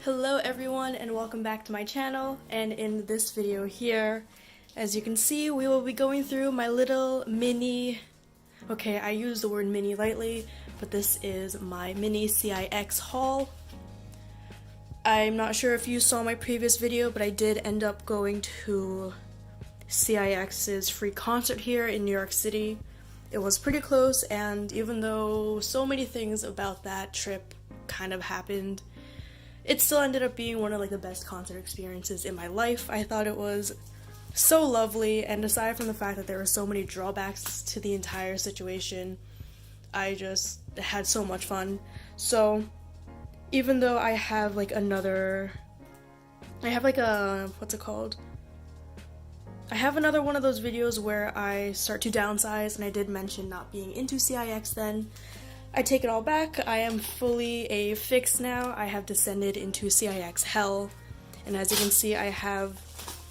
Hello everyone and welcome back to my channel, and in this video here, as you can see, we will be going through my little mini, okay, I use the word mini lightly, but this is my mini CIX haul. I'm not sure if you saw my previous video, but I did end up going to CIX's free concert here in New York City. It was pretty close, and even though so many things about that trip kind of happened, it still ended up being one of the best concert experiences in my life. I thought it was so lovely, and aside from the fact that there were so many drawbacks to the entire situation, I just had so much fun. So even though I have what's it called? I have another one of those videos where I start to downsize, and I did mention not being into CIX then. I take it all back. I am fully a fix now. I have descended into CIX hell, and as you can see, I have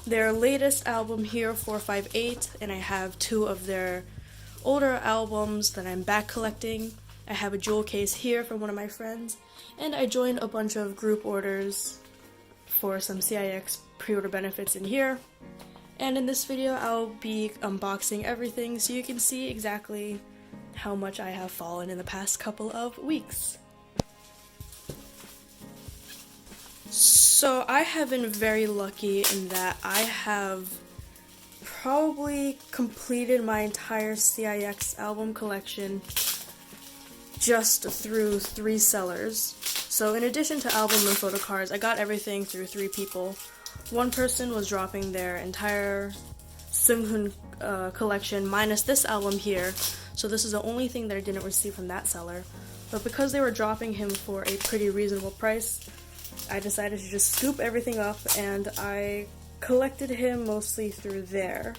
their latest album here, 458, and I have two of their older albums that I'm back collecting. I have a jewel case here from one of my friends, and I joined a bunch of group orders for some CIX pre-order benefits in here. And in this video, I'll be unboxing everything so you can see exactly how much I have fallen in the past couple of weeks. So I have been very lucky in that I have probably completed my entire CIX album collection just through 3 sellers. So in addition to album and photocards, I got everything through 3 people. One person was dropping their entire seunghun collection minus this album here, so this is the only thing that I didn't receive from that seller. But because they were dropping him for a pretty reasonable price, I decided to just scoop everything up, and I collected him mostly through there.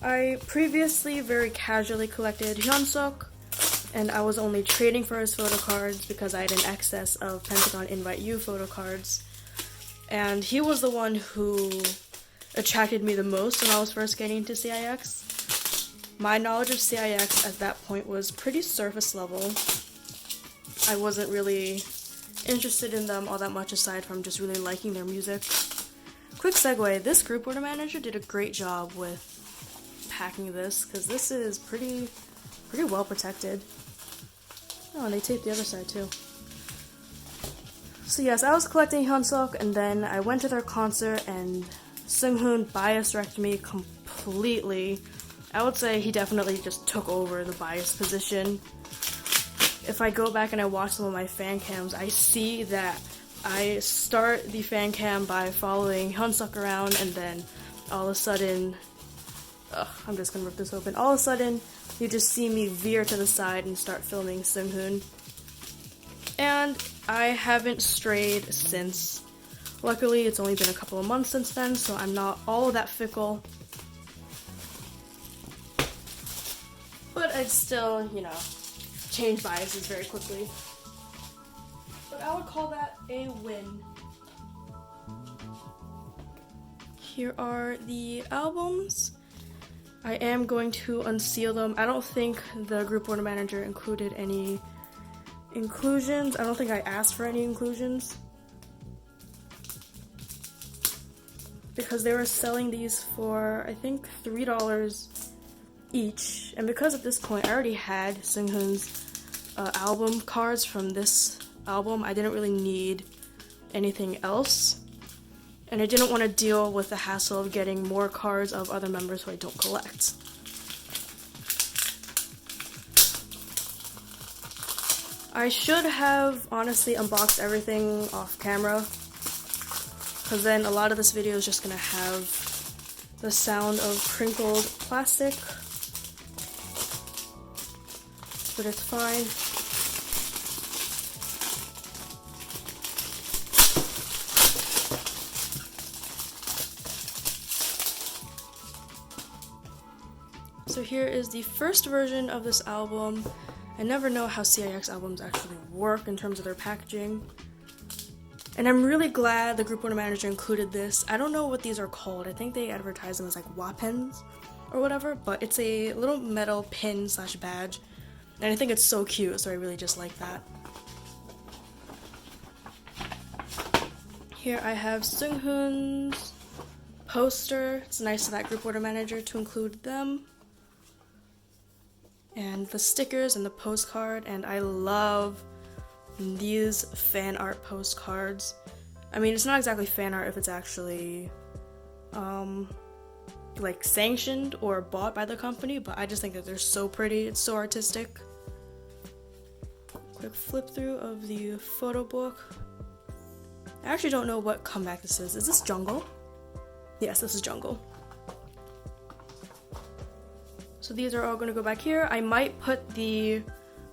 I previously very casually collected hyunsuk, and I was only trading for his photocards because I had an excess of Pentagon Invite You photocards. And he was the one who attracted me the most when I was first getting into CIX. My knowledge of CIX at that point was pretty surface level. I wasn't really interested in them all that much aside from just really liking their music. Quick segue, this group order manager did a great job with packing this, because this is pretty well protected. Oh, and they taped the other side too. So yes, I was collecting hyunsuk, and then I went to their concert, and seunghun bias-wrecked me completely. I would say he definitely just took over the bias position. If I go back and I watch some of my fan cams, I see that I start the fan cam by following hyunsuk around, and then all of a sudden, I'm just gonna rip this open. All of a sudden, you just see me veer to the side and start filming seunghun. And I haven't strayed since. Luckily, it's only been a couple of months since then, so I'm not all that fickle. But I'd still, change biases very quickly. But I would call that a win. Here are the albums. I am going to unseal them. I don't think the group order manager included any inclusions. I don't think I asked for any inclusions, because they were selling these for, I think, $3 each, and because at this point I already had seunghun's album cards from this album, I didn't really need anything else, and I didn't want to deal with the hassle of getting more cards of other members who I don't collect. I should have honestly unboxed everything off camera, because then a lot of this video is just going to have the sound of crinkled plastic, but it's fine. So here is the first version of this album. I never know how CIX albums actually work in terms of their packaging. And I'm really glad the group order manager included this. I don't know what these are called. I think they advertise them as wapens or whatever, but it's a little metal pin / badge. And I think it's so cute, so I really just like that. Here I have Seunghun's poster. It's nice of that group order manager to include them. And the stickers and the postcard, and I love these fan art postcards. I mean, it's not exactly fan art if it's actually like sanctioned or bought by the company, but I just think that they're so pretty. It's so artistic. Quick flip through of the photo book. I actually don't know what comeback this is. Is this Jungle? Yes, this is Jungle. So these are all going to go back here. I might put the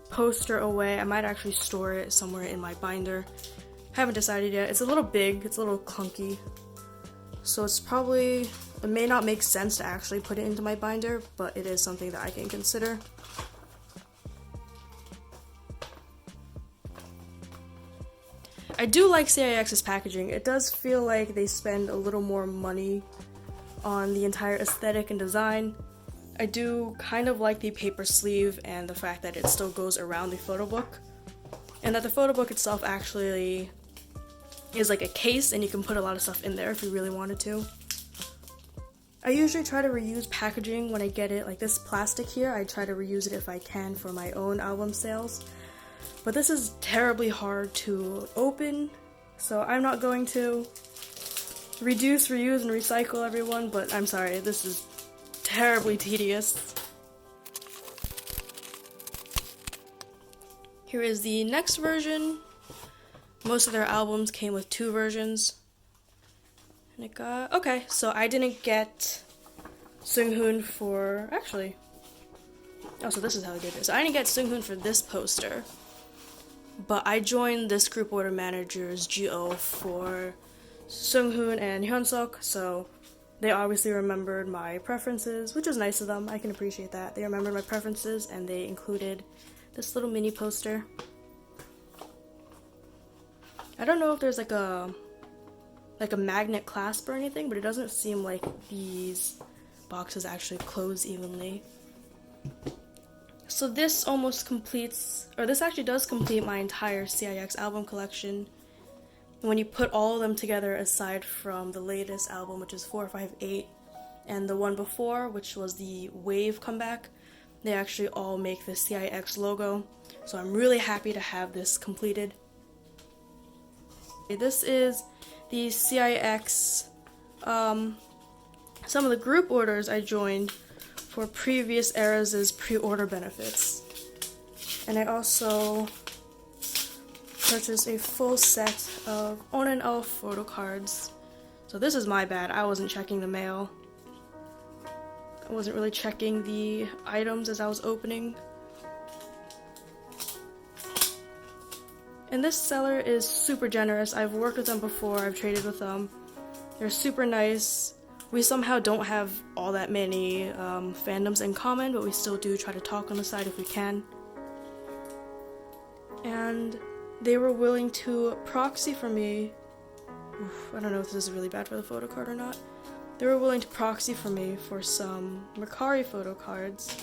poster away. I might actually store it somewhere in my binder. Haven't decided yet. It's a little big. It's a little clunky. So it's probably, it may not make sense to actually put it into my binder, but it is something that I can consider. I do like CIX's packaging. It does feel like they spend a little more money on the entire aesthetic and design. I do kind of like the paper sleeve and the fact that it still goes around the photo book, and that the photo book itself actually is like a case and you can put a lot of stuff in there if you really wanted to. I usually try to reuse packaging when I get it, like this plastic here, I try to reuse it if I can for my own album sales. But this is terribly hard to open, so I'm not going to reduce, reuse, and recycle everyone, but I'm sorry, this is terribly tedious. Here is the next version. Most of their albums came with 2 versions. And it got, okay, so I didn't get Seunghun for, actually, oh, so this is how I did this. I didn't get Seunghun for this poster, but I joined this group order manager's GO for Seunghun and Hyunsuk, so they obviously remembered my preferences, which was nice of them. I can appreciate that. They remembered my preferences and they included this little mini poster. I don't know if there's like a magnet clasp or anything, but it doesn't seem like these boxes actually close evenly. So this almost completes, or this actually does complete my entire CIX album collection. When you put all of them together, aside from the latest album, which is 458, and the one before, which was the Wave comeback, they actually all make the CIX logo. So I'm really happy to have this completed. This is the CIX, some of the group orders I joined for previous eras' pre-order benefits. And I also purchased a full set of on and off photo cards. So this is my bad, I wasn't checking the mail. I wasn't really checking the items as I was opening. And this seller is super generous. I've worked with them before, I've traded with them. They're super nice. We somehow don't have all that many fandoms in common, but we still do try to talk on the side if we can. And they were willing to proxy for me. I don't know if this is really bad for the photo card or not. They were willing to proxy for me for some Mercari photo cards.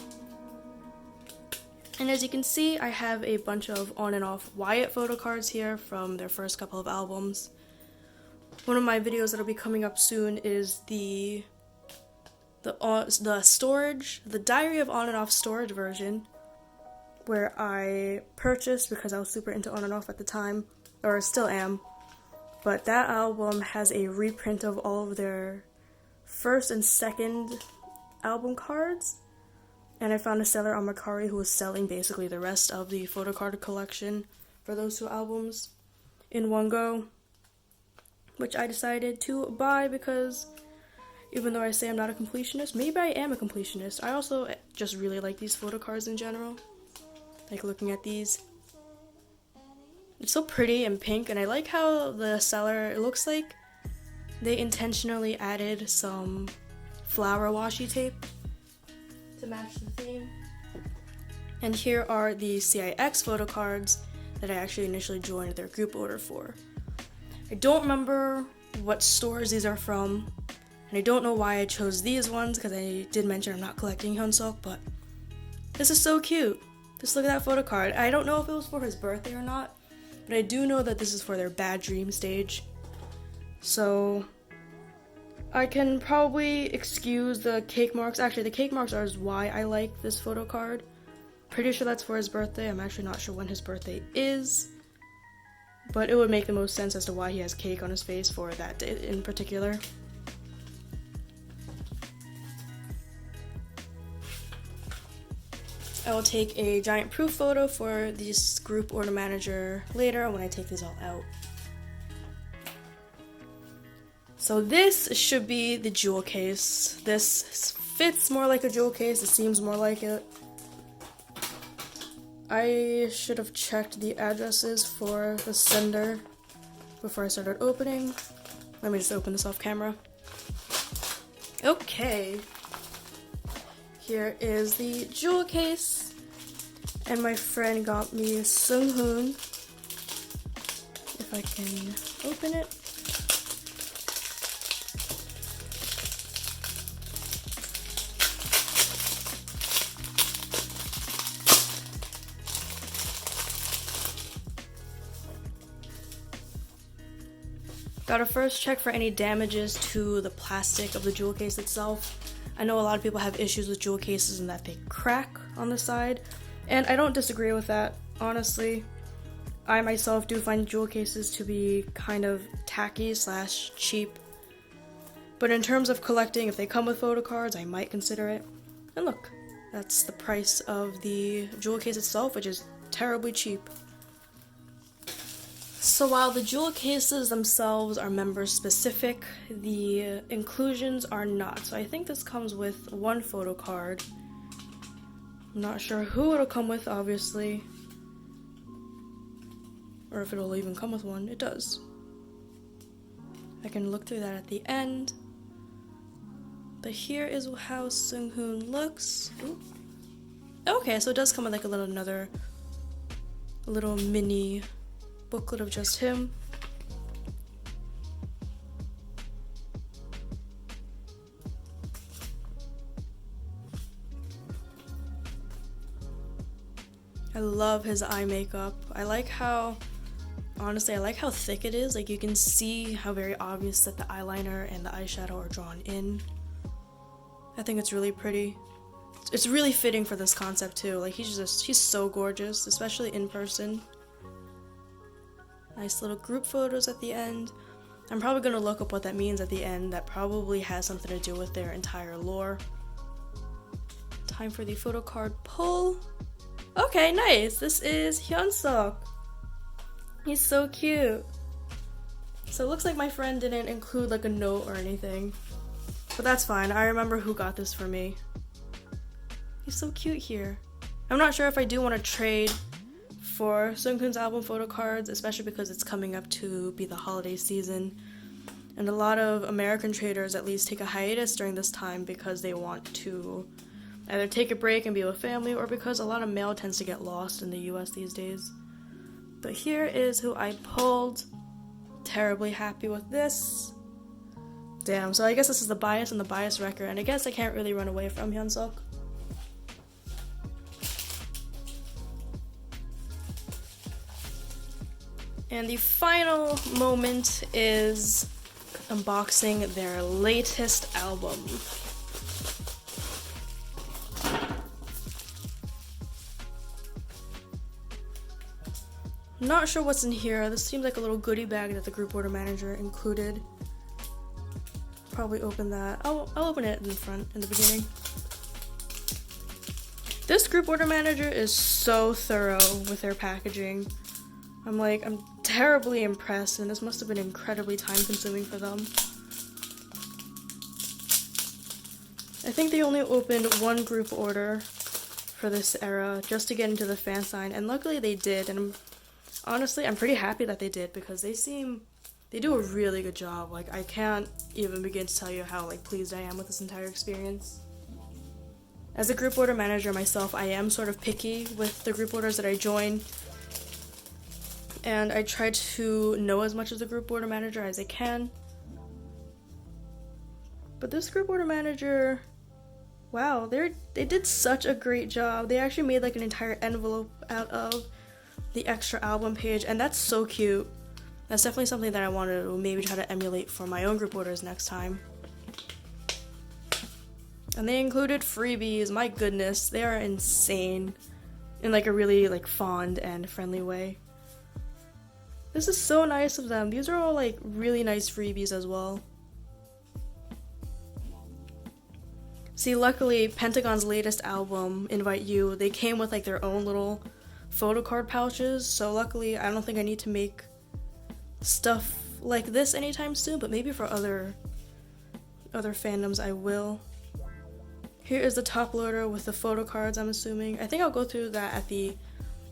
And as you can see, I have a bunch of on and off Wyatt photo cards here from their first couple of albums. One of my videos that'll be coming up soon is the storage, the Diary of On and Off storage version, where I purchased because I was super into on and off at the time, or still am. But that album has a reprint of all of their first and second album cards. And I found a seller on Mercari who was selling basically the rest of the photocard collection for those 2 albums in one go, which I decided to buy because even though I say I'm not a completionist, maybe I am a completionist. I also just really like these photocards in general. Like looking at these. It's so pretty and pink, and I like how the seller, it looks like they intentionally added some flower washi tape to match the theme. And here are the CIX photo cards that I actually initially joined their group order for. I don't remember what stores these are from, and I don't know why I chose these ones because I did mention I'm not collecting hyunsuk, but this is so cute. Just look at that photo card. I don't know if it was for his birthday or not, but I do know that this is for their Bad Dream stage. So I can probably excuse the cake marks. Actually, the cake marks are why I like this photo card. Pretty sure that's for his birthday. I'm actually not sure when his birthday is, but it would make the most sense as to why he has cake on his face for that day in particular. I will take a giant proof photo for this group order manager later when I take these all out. So this should be the jewel case. This fits more like a jewel case, it seems more like it. I should have checked the addresses for the sender before I started opening. Let me just open this off camera. Okay. Here is the jewel case, and my friend got me seunghun. If I can open it. Gotta first check for any damages to the plastic of the jewel case itself. I know a lot of people have issues with jewel cases and that they crack on the side, and I don't disagree with that, honestly. I myself do find jewel cases to be kind of tacky / cheap. But in terms of collecting, if they come with photo cards, I might consider it. And look, that's the price of the jewel case itself, which is terribly cheap. So while the jewel cases themselves are member specific, the inclusions are not. So I think this comes with one photo card. I'm not sure who it'll come with, obviously. Or if it'll even come with one. It does. I can look through that at the end. But here is how seunghun looks. Ooh. Okay, so it does come with like a little mini booklet of just him. I love his eye makeup. Honestly, I like how thick it is. Like, you can see how very obvious that the eyeliner and the eyeshadow are drawn in. I think it's really pretty. It's really fitting for this concept too. Like, he's so gorgeous, especially in person. Nice little group photos at the end. I'm probably going to look up what that means at the end. That probably has something to do with their entire lore. Time for the photo card pull. Okay, nice. This is Hyunsuk. He's so cute. So it looks like my friend didn't include like a note or anything. But that's fine. I remember who got this for me. He's so cute here. I'm not sure if I do want to trade for seunghun's album photo cards, especially because it's coming up to be the holiday season. And a lot of American traders at least take a hiatus during this time because they want to either take a break and be with family, or because a lot of mail tends to get lost in the US these days. But here is who I pulled. Terribly happy with this. Damn, so I guess this is the bias and the bias wrecker, and I guess I can't really run away from Hyunsuk. And the final moment is unboxing their latest album. Not sure what's in here. This seems like a little goodie bag that the group order manager included. Probably open that. I'll open it in the beginning. This group order manager is so thorough with their packaging. I'm terribly impressed, and this must have been incredibly time consuming for them. I think they only opened one group order for this era just to get into the fan sign, and luckily they did, and honestly, I'm pretty happy that they did, because they do a really good job. Like, I can't even begin to tell you how pleased I am with this entire experience. As a group order manager myself, I am sort of picky with the group orders that I join, and I try to know as much of the group order manager as I can. But this group order manager, wow, they did such a great job. They actually made an entire envelope out of the extra album page, and that's so cute. That's definitely something that I want to maybe try to emulate for my own group orders next time. And they included freebies. My goodness, they are insane in like a really like fond and friendly way. This is so nice of them. These are all like really nice freebies as well. See, luckily Pentagon's latest album, Invite You, they came with like their own little photocard pouches, so luckily I don't think I need to make stuff like this anytime soon, but maybe for other fandoms I will. Here is the top loader with the photo cards, I'm assuming. I think I'll go through that at the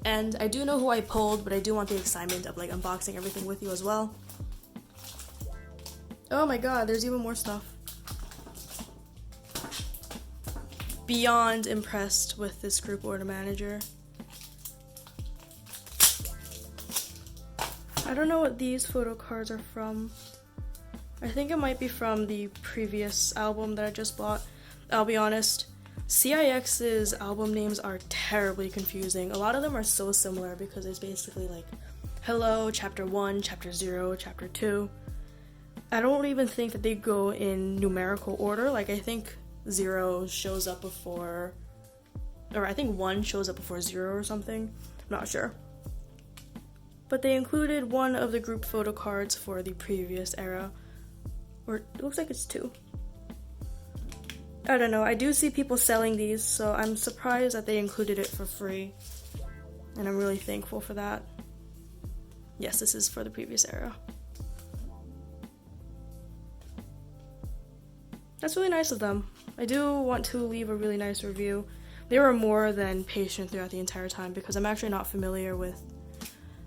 end. I do know who I pulled, but I do want the excitement of like unboxing everything with you as well. Oh my god, there's even more stuff. Beyond impressed with this group order manager. I don't know what these photo cards are from. I think it might be from the previous album that I just bought. I'll be honest, CIX's album names are terribly confusing. A lot of them are so similar because it's basically like Hello, Chapter 1, Chapter 0, Chapter 2. I don't even think that they go in numerical order. Like, I think 0 shows up before, or I think 1 shows up before 0 or something. I'm not sure. But they included one of the group photo cards for the previous era. Or it looks like it's 2. I don't know, I do see people selling these, so I'm surprised that they included it for free. And I'm really thankful for that. Yes, this is for the previous era. That's really nice of them. I do want to leave a really nice review. They were more than patient throughout the entire time because I'm actually not familiar with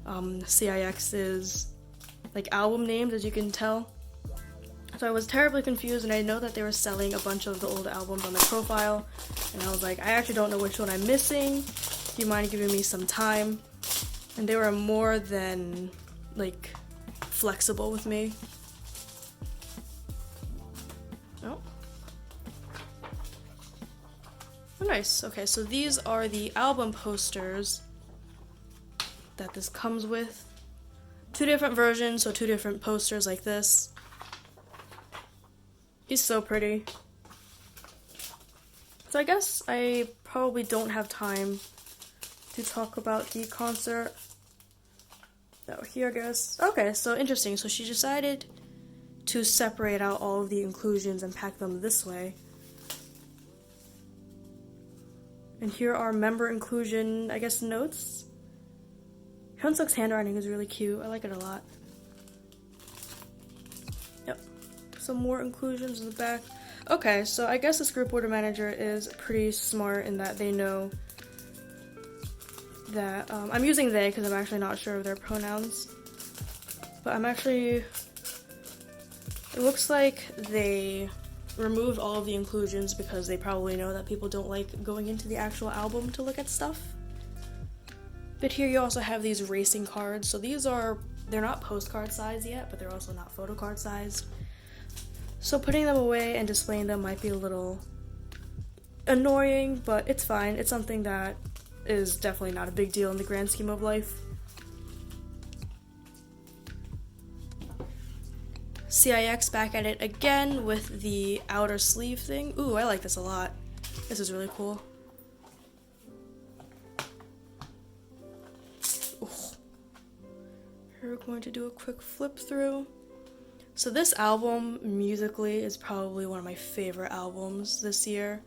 CIX's like album names, as you can tell. So I was terribly confused, and I know that they were selling a bunch of the old albums on their profile, and I was like, I actually don't know which one I'm missing. Do you mind giving me some time? And they were more than like flexible with me. Oh. Oh, nice. Okay, so these are the album posters that this comes with. 2 different versions, so 2 different posters like this. He's so pretty. So I guess I probably don't have time to talk about the concert. Oh, here I guess. Okay, so interesting. So she decided to separate out all of the inclusions and pack them this way. And here are member inclusion, I guess, notes. Hyunsuk's handwriting is really cute. I like it a lot. Yep. Some more inclusions in the back. Okay, so I guess this group order manager is pretty smart in that they know that, I'm using they because I'm actually not sure of their pronouns. But I'm actually, it looks like they removed all of the inclusions because they probably know that people don't like going into the actual album to look at stuff. But here you also have these racing cards. So these are, they're not postcard size yet, but they're also not photo card sized. So putting them away and displaying them might be a little annoying, but it's fine. It's something that is definitely not a big deal in the grand scheme of life. CIX back at it again with the outer sleeve thing. Ooh, I like this a lot. This is really cool. Ooh. Here we're going to do a quick flip through. So this album, musically, is probably one of my favorite albums this year.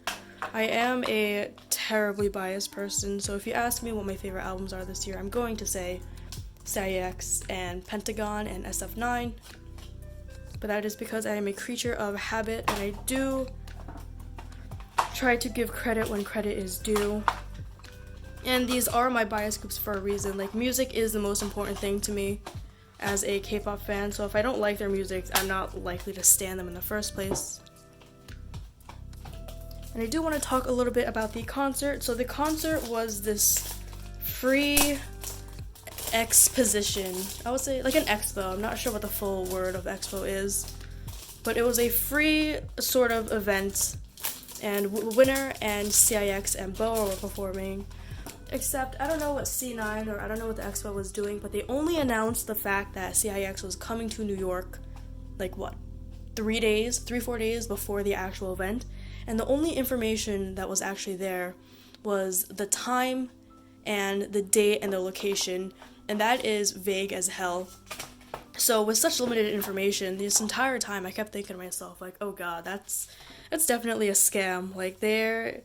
I am a terribly biased person, so if you ask me what my favorite albums are this year, I'm going to say CIX and Pentagon and SF9. But that is because I am a creature of habit, and I do try to give credit when credit is due. And these are my bias groups for a reason. Like, music is the most important thing to me as a K-pop fan, so if I don't like their music, I'm not likely to stan them in the first place. And I do want to talk a little bit about the concert. So the concert was this free exposition. I would say like an expo. I'm not sure what the full word of expo is, but it was a free sort of event, and Winner and CIX and Bo were performing. Except, I don't know what C9 or I don't know what the expo was doing, but they only announced the fact that CIX was coming to New York, like what, 4 days before the actual event. And the only information that was actually there was the time and the date and the location, and that is vague as hell. So with such limited information, this entire time I kept thinking to myself, like, oh god, that's definitely a scam. Like, they're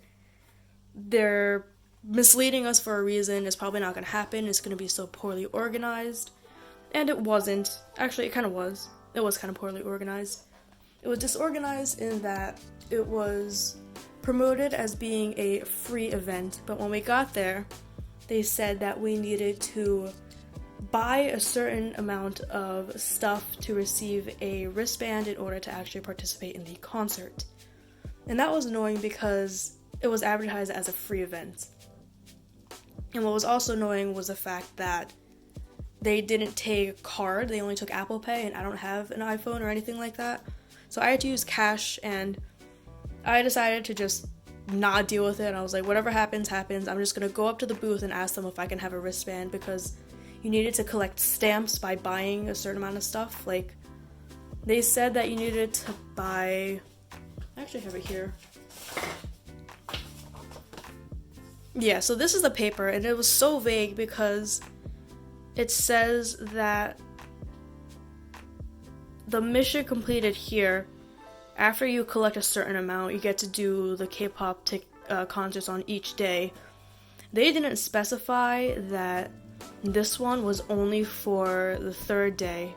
misleading us for a reason. It's probably not going to happen. It's going to be so poorly organized. And it wasn't. Actually, it kind of was. It was kind of poorly organized. It was disorganized in that it was promoted as being a free event, but when we got there, they said that we needed to buy a certain amount of stuff to receive a wristband in order to actually participate in the concert. And that was annoying because it was advertised as a free event. And what was also annoying was the fact that they didn't take card, they only took Apple Pay, and I don't have an iPhone or anything like that. So I had to use cash, and I decided to just not deal with it. And I was like, whatever happens, happens. I'm just gonna go up to the booth and ask them if I can have a wristband, because you needed to collect stamps by buying a certain amount of stuff. Like, they said that you needed to buy, I actually have it here. Yeah, so this is the paper, and it was so vague because it says that the mission completed here, after you collect a certain amount, you get to do the K-pop concerts on each day. They didn't specify that this one was only for the third day,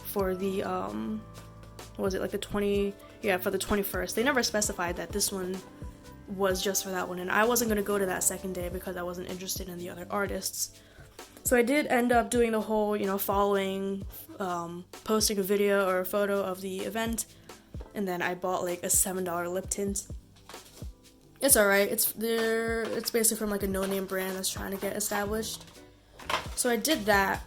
for the, what was it, like the 20, yeah, for the 21st. They never specified that this one was just for that one, and I wasn't going to go to that second day because I wasn't interested in the other artists. So I did end up doing the whole, following, posting a video or a photo of the event, and then I bought like a $7 lip tint. It's alright, it's basically from like a no-name brand that's trying to get established. So I did that,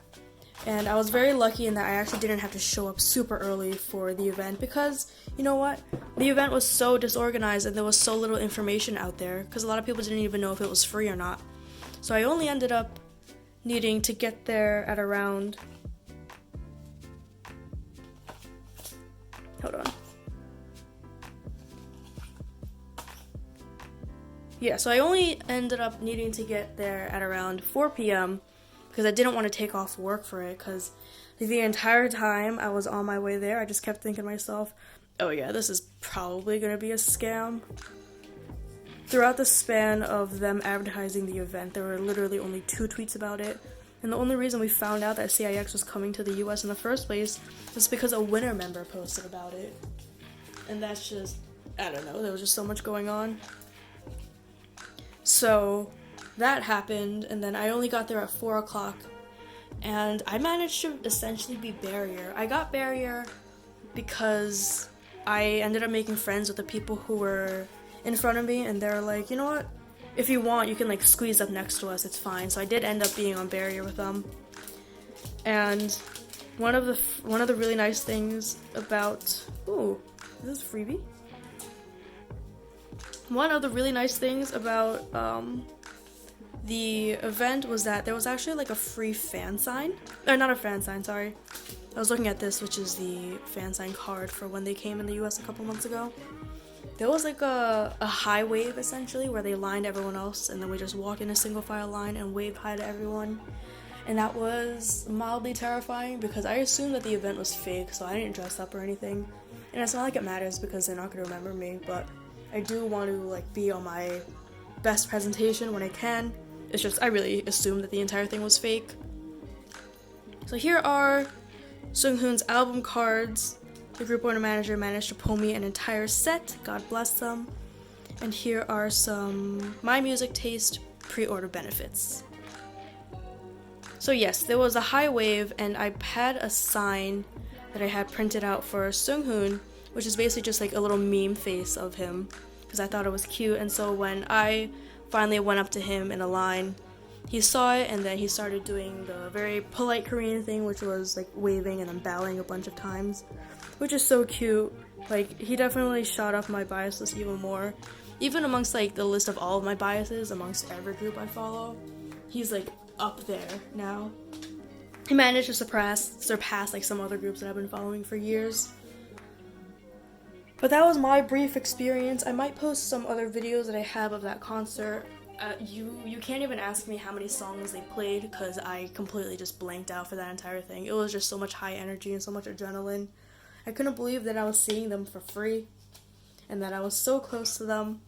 and I was very lucky in that I actually didn't have to show up super early for the event because, you know what, the event was so disorganized and there was so little information out there because a lot of people didn't even know if it was free or not. So I only ended up needing to get there at around, hold on. Yeah, so I only ended up needing to get there at around 4 p.m. because I didn't want to take off work for it, because the entire time I was on my way there, I just kept thinking to myself, oh yeah, this is probably going to be a scam. Throughout the span of them advertising the event, there were literally only 2 tweets about it, and the only reason we found out that CIX was coming to the US in the first place was because a Winner member posted about it. And that's just, I don't know, there was just so much going on. So that happened, and then I only got there at 4 o'clock, and I managed to essentially be barrier. I got barrier because I ended up making friends with the people who were in front of me, and they were like, you know what, if you want, you can like squeeze up next to us, it's fine. So I did end up being on barrier with them. And one of the really nice things about, ooh, is this a freebie? One of the really nice things about the event was that there was actually like a free fan sign. Or not a fan sign, sorry. I was looking at this, which is the fan sign card for when they came in the US a couple months ago. There was like a high wave essentially where they lined everyone else, and then we just walked in a single file line and waved hi to everyone. And that was mildly terrifying because I assumed that the event was fake, so I didn't dress up or anything. And it's not like it matters because they're not going to remember me, but I do want to like be on my best presentation when I can. It's just I really assumed that the entire thing was fake. So here are Seunghun's album cards. The group owner manager managed to pull me an entire set, God bless them. And here are some My Music Taste pre-order benefits. So yes, there was a high wave, and I had a sign that I had printed out for Seunghun, which is basically just like a little meme face of him, because I thought it was cute. And so when I finally went up to him in a line, he saw it, and then he started doing the very polite Korean thing, which was like waving and then bowing a bunch of times, which is so cute. Like, he definitely shot up my bias list even more. even amongst like the list of all of my biases amongst every group I follow, he's like up there now. He managed to surpass like some other groups that I've been following for years. But that was my brief experience. I might post some other videos that I have of that concert. You can't even ask me how many songs they played because I completely just blanked out for that entire thing. It was just so much high energy and so much adrenaline. I couldn't believe that I was seeing them for free and that I was so close to them.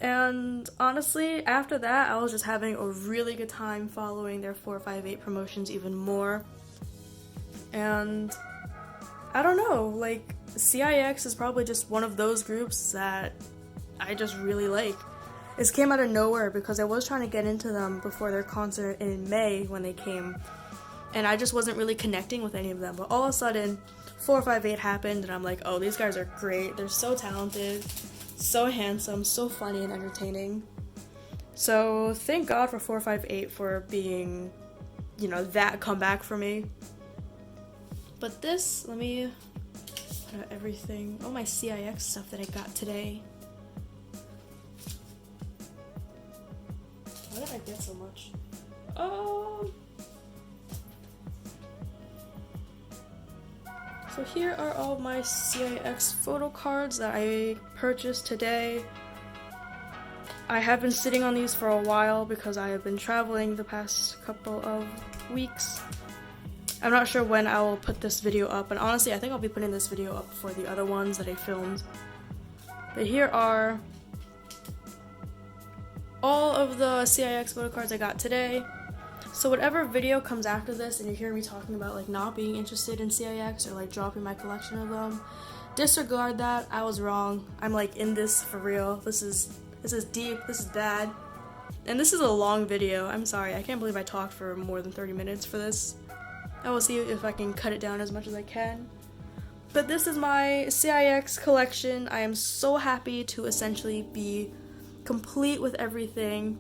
And honestly, after that, I was just having a really good time following their 458 promotions even more. And I don't know, like, CIX is probably just one of those groups that I just really like. This came out of nowhere because I was trying to get into them before their concert in May when they came, and I just wasn't really connecting with any of them. But all of a sudden, 458 happened, and I'm like, oh, these guys are great. They're so talented, so handsome, so funny and entertaining. So thank God for 458 for being, that comeback for me. But this, let me put out everything, all my CIX stuff that I got today. Why did I get so much? So here are all my CIX photo cards that I purchased today. I have been sitting on these for a while because I have been traveling the past couple of weeks. I'm not sure when I will put this video up, and honestly I think I'll be putting this video up for the other ones that I filmed. But here are all of the CIX photo cards I got today. So whatever video comes after this and you hear me talking about like not being interested in CIX or like dropping my collection of them, disregard that. I was wrong. I'm like in this for real. This is deep. This is bad. And this is a long video. I'm sorry. I can't believe I talked for more than 30 minutes for this. I will see if I can cut it down as much as I can. But this is my CIX collection. I am so happy to essentially be complete with everything.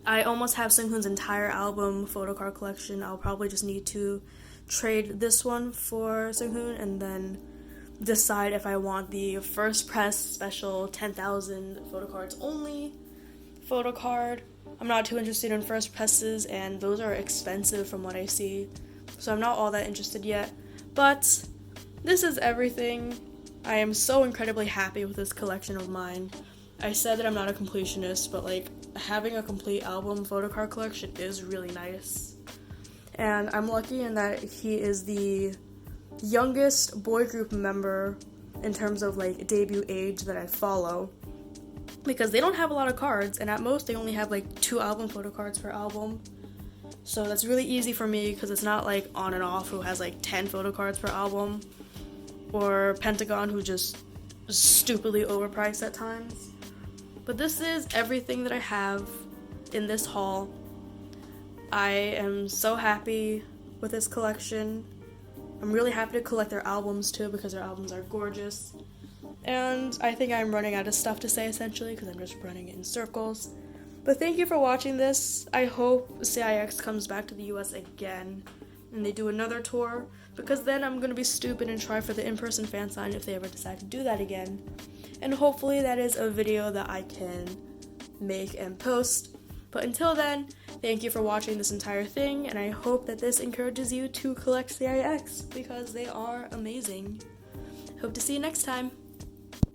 I almost have Seunghun's entire album photocard collection. I'll probably just need to trade this one for Seunghun and then decide if I want the first press special 10,000 photocards only photocard. I'm not too interested in first presses, and those are expensive from what I see, so I'm not all that interested yet. But this is everything. I am so incredibly happy with this collection of mine. I said that I'm not a completionist, but like having a complete album photocard collection is really nice. And I'm lucky in that he is the youngest boy group member in terms of like debut age that I follow, because they don't have a lot of cards, and at most they only have like 2 album photocards per album. So that's really easy for me because it's not like On and Off who has like 10 photocards per album, or Pentagon who just stupidly overpriced at times. But this is everything that I have in this haul. I am so happy with this collection. I'm really happy to collect their albums too because their albums are gorgeous. And I think I'm running out of stuff to say essentially because I'm just running in circles. But thank you for watching this. I hope CIX comes back to the US again and they do another tour, because then I'm going to be stupid and try for the in-person fan sign if they ever decide to do that again. And hopefully that is a video that I can make and post. But until then, thank you for watching this entire thing, and I hope that this encourages you to collect CIX because they are amazing. Hope to see you next time.